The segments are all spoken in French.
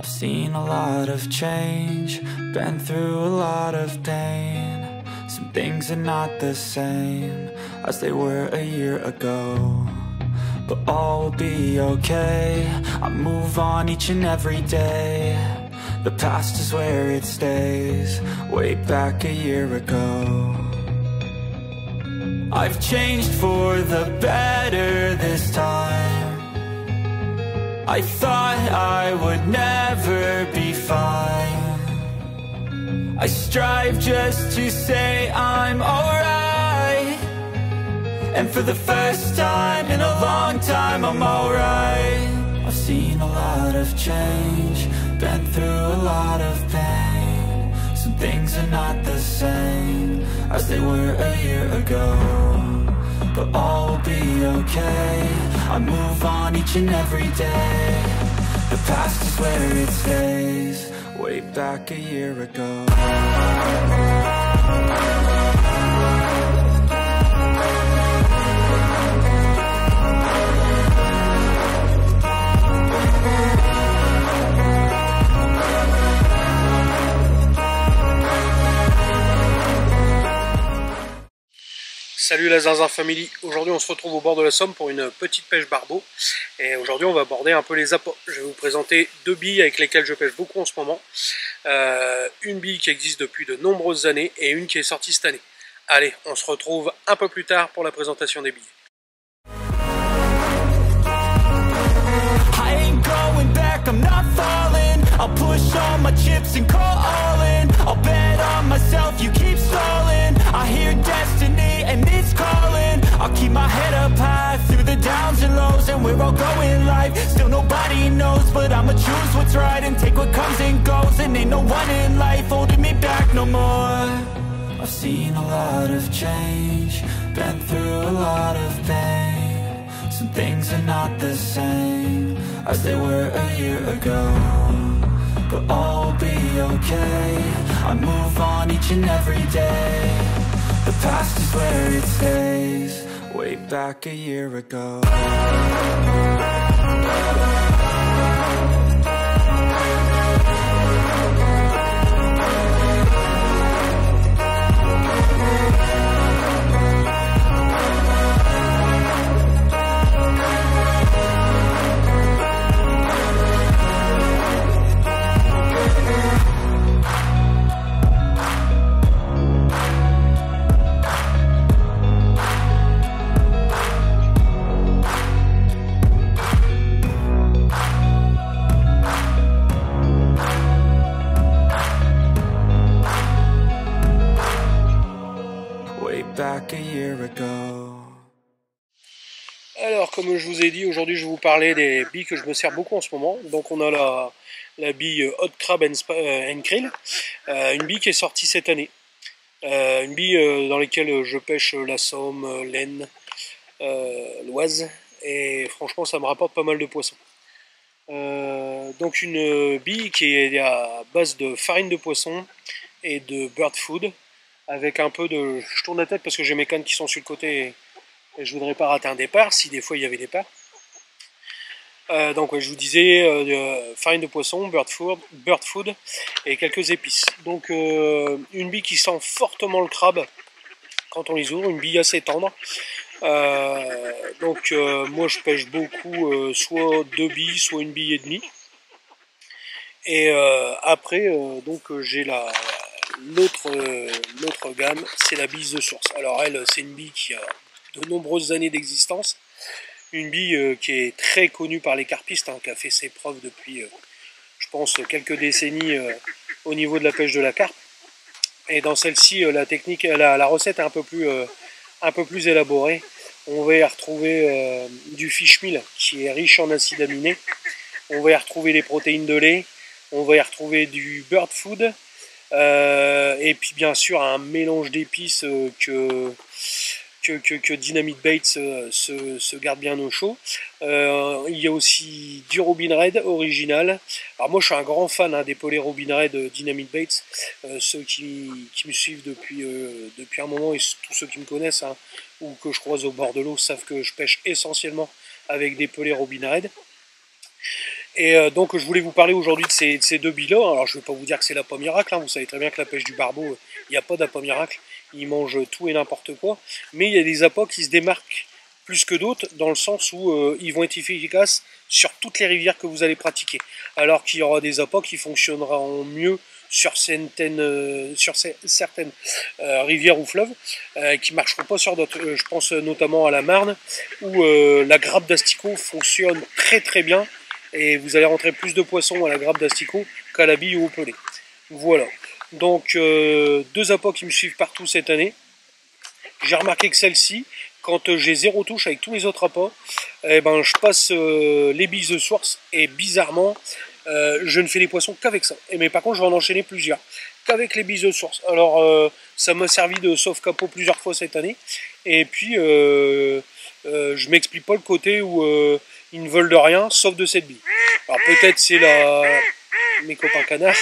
I've seen a lot of change, been through a lot of pain. Some things are not the same as they were a year ago, but all will be okay. I move on each and every day. The past is where it stays, way back a year ago. I've changed for the better this time. I thought I would never be fine. I strive just to say I'm alright, and for the first time in a long time I'm alright. I've seen a lot of change, been through a lot of pain. Some things are not the same as they were a year ago, but all will be okay. I move on each and every day. The past is where it stays, way back a year ago. Salut la Zinzin Family, aujourd'hui on se retrouve au bord de la Somme pour une petite pêche barbeau. Et aujourd'hui on va aborder un peu les apports. Je vais vous présenter deux billes avec lesquelles je pêche beaucoup en ce moment. Une bille qui existe depuis de nombreuses années et une qui est sortie cette année. Allez, on se retrouve un peu plus tard pour la présentation des billes. I hear destiny and it's calling. I'll keep my head up high through the downs and lows, and we're all going live. Still nobody knows, but I'ma choose what's right and take what comes and goes. And ain't no one in life holding me back no more. I've seen a lot of change, been through a lot of pain. Some things are not the same as they were a year ago, but all will be okay. I move on each and every day. The past is where it stays, way back a year ago. Back a year ago. Alors comme je vous ai dit, aujourd'hui je vais vous parler des billes que je me sers beaucoup en ce moment. Donc on a la bille Hot Crab and Krill, une bille qui est sortie cette année. Une bille dans laquelle je pêche la Somme, l'Aisne, l'Oise, et franchement ça me rapporte pas mal de poissons. Donc une bille qui est à base de farine de poisson et de bird food, avec un peu de... Je tourne la tête parce que j'ai mes cannes qui sont sur le côté et je voudrais pas rater un départ, si des fois il y avait départ. Donc ouais, je vous disais, farine de poisson, bird food et quelques épices. Donc une bille qui sent fortement le crabe quand on les ouvre, une bille assez tendre. Donc moi je pêche beaucoup, soit deux billes, soit une bille et demie. Et après, donc j'ai l'autre gamme, c'est la bille The Source. Alors elle, c'est une bille qui a de nombreuses années d'existence. Une bille qui est très connue par les carpistes, hein, qui a fait ses preuves depuis, je pense, quelques décennies au niveau de la pêche de la carpe. Et dans celle-ci, la technique, la recette est un peu plus élaborée. On va y retrouver du fish meal qui est riche en acides aminés. On va y retrouver les protéines de lait. On va y retrouver du bird food. Et puis bien sûr un mélange d'épices que Dynamite Baits se garde bien au chaud. Il y a aussi du Robin Red original. Alors moi je suis un grand fan des pelés Robin Red Dynamite Baits. Ceux qui me suivent depuis un moment, et tous ceux qui me connaissent ou que je croise au bord de l'eau savent que je pêche essentiellement avec des pelés Robin Red. Et donc je voulais vous parler aujourd'hui de ces deux billes-là. Alors je ne vais pas vous dire que c'est l'appât miracle, hein. Vous savez très bien que la pêche du barbeau, il n'y a pas d'appât miracle. Ils mangent tout et n'importe quoi. Mais il y a des appâts qui se démarquent plus que d'autres, dans le sens où ils vont être efficaces sur toutes les rivières que vous allez pratiquer. Alors qu'il y aura des appâts qui fonctionneront mieux sur certaines rivières ou fleuves, qui ne marcheront pas sur d'autres. Je pense notamment à la Marne, où la grappe d'asticot fonctionne très très bien, et vous allez rentrer plus de poissons à la grappe d'asticot qu'à la bille ou au pelé. Voilà. Donc deux appâts qui me suivent partout cette année. J'ai remarqué que celle-ci, quand j'ai zéro touche avec tous les autres appâts, eh ben, je passe les billes de source et bizarrement, je ne fais les poissons qu'avec ça. Mais par contre, je vais en enchaîner plusieurs, qu'avec les billes de source. Alors, ça m'a servi de sauve-capot plusieurs fois cette année. Et puis, je m'explique pas le côté où ils ne veulent de rien, sauf de cette bille. Alors peut-être c'est mes copains canards,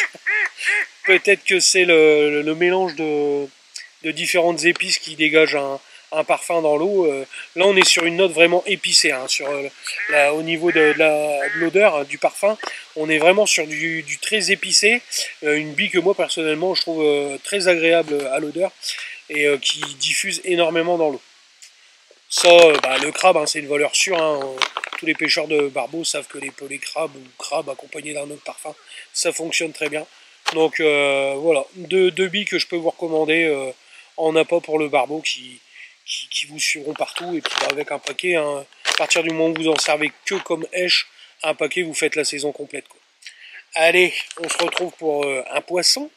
peut-être que c'est le mélange de différentes épices qui dégagent un parfum dans l'eau. Là on est sur une note vraiment épicée, hein, au niveau de l'odeur, du parfum, on est vraiment sur du très épicé, une bille que moi personnellement je trouve très agréable à l'odeur et qui diffuse énormément dans l'eau. Ça, le crabe, hein, c'est une valeur sûre, hein. Tous les pêcheurs de barbeaux savent que les pelés crabes ou crabes accompagnés d'un autre parfum, ça fonctionne très bien. Donc voilà, deux billes que je peux vous recommander en appât pour le barbeau qui vous suivront partout. Et puis avec un paquet, hein, à partir du moment où vous en servez que comme èche, un paquet vous faites la saison complète, quoi. Allez, on se retrouve pour un poisson.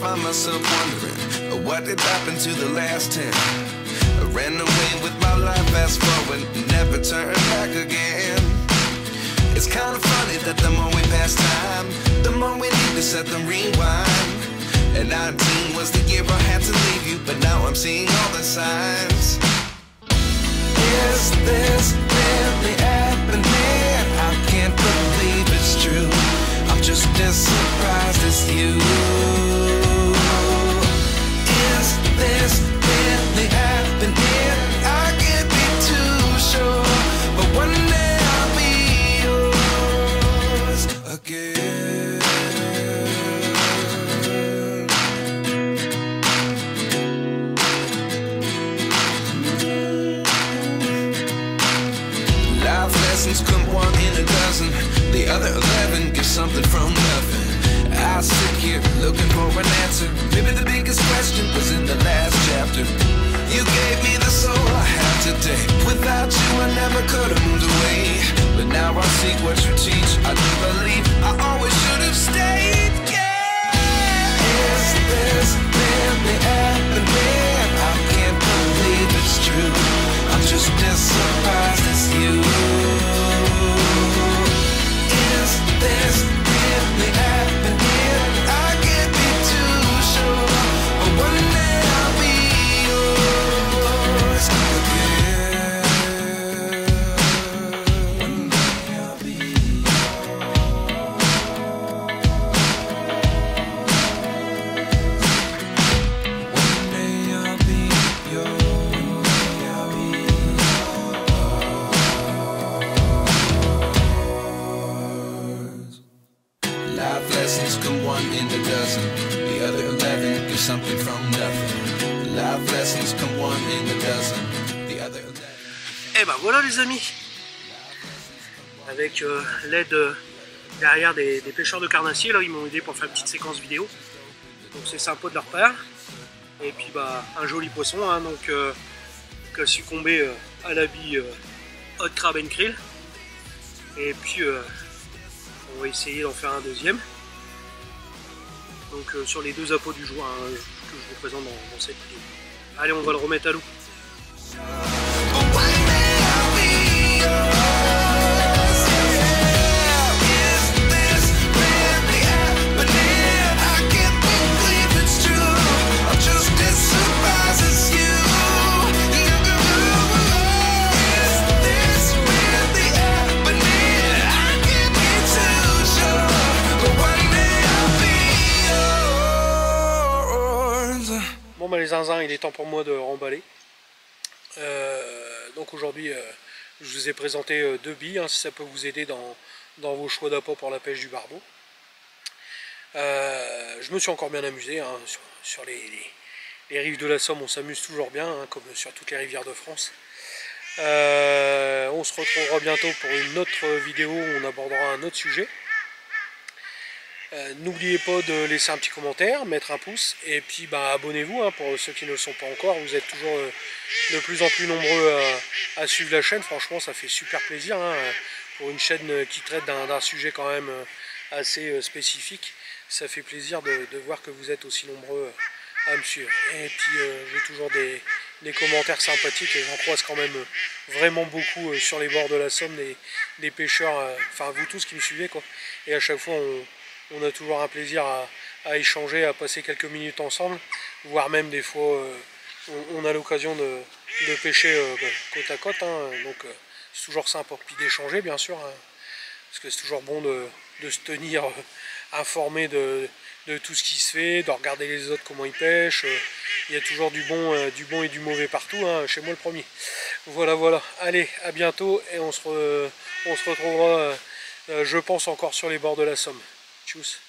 Find myself wondering what did happen to the last 10. I ran away with my life, fast forward, never turn back again. It's kind of funny that the more we pass time, the more we need to set them rewind. And 19 was the year I had to leave you, but now I'm seeing all the signs. Is this really happening? I can't believe it's true. I'm just as surprised as you. This really happening? I can't be too sure, but one day I'll be yours again. Life lessons come one in a dozen, the other 11 get something from nothing. I sit here looking for an answer. Maybe the biggest question was in the last chapter. You gave me the soul I have today. Without you I never could have moved away. But now I see what you teach. I do believe I always should have stayed. Yeah. Is this really happening? I can't believe it's true. I'm just as surprised as you. Is this really happening? Et ben voilà les amis, avec l'aide derrière des pêcheurs de carnassiers, là ils m'ont aidé pour faire une petite séquence vidéo, donc c'est sympa de leur part. Et puis un joli poisson, hein, donc qui a succombé à la bille hot crab and krill. Et puis on va essayer d'en faire un deuxième, donc sur les deux appâts du jour, hein, que je vous présente dans cette vidéo. Allez, on va le remettre à l'eau. Bon bah les zinzins, il est temps pour moi de remballer. Donc aujourd'hui, je vous ai présenté 2 billes, hein, si ça peut vous aider dans vos choix d'appât pour la pêche du barbeau. Je me suis encore bien amusé, hein, sur les rives de la Somme, on s'amuse toujours bien, hein, comme sur toutes les rivières de France. On se retrouvera bientôt pour une autre vidéo où on abordera un autre sujet. N'oubliez pas de laisser un petit commentaire, mettre un pouce, et puis bah, abonnez-vous, hein, pour ceux qui ne le sont pas encore. Vous êtes toujours de plus en plus nombreux à suivre la chaîne, franchement ça fait super plaisir, hein, pour une chaîne qui traite d'un sujet quand même assez spécifique. Ça fait plaisir de voir que vous êtes aussi nombreux à me suivre. Et puis j'ai toujours des commentaires sympathiques et j'en croise quand même vraiment beaucoup sur les bords de la Somme, des pêcheurs, enfin vous tous qui me suivez quoi. Et à chaque fois on a toujours un plaisir à échanger, à passer quelques minutes ensemble, voire même des fois on a l'occasion de pêcher côte à côte, hein, donc c'est toujours sympa. Puis d'échanger bien sûr, hein, parce que c'est toujours bon de se tenir informé de tout ce qui se fait, de regarder les autres comment ils pêchent. Il y a toujours du bon et du mauvais partout, hein, chez moi le premier. Voilà, allez, à bientôt et on se retrouvera, je pense, encore sur les bords de la Somme. Tchuss.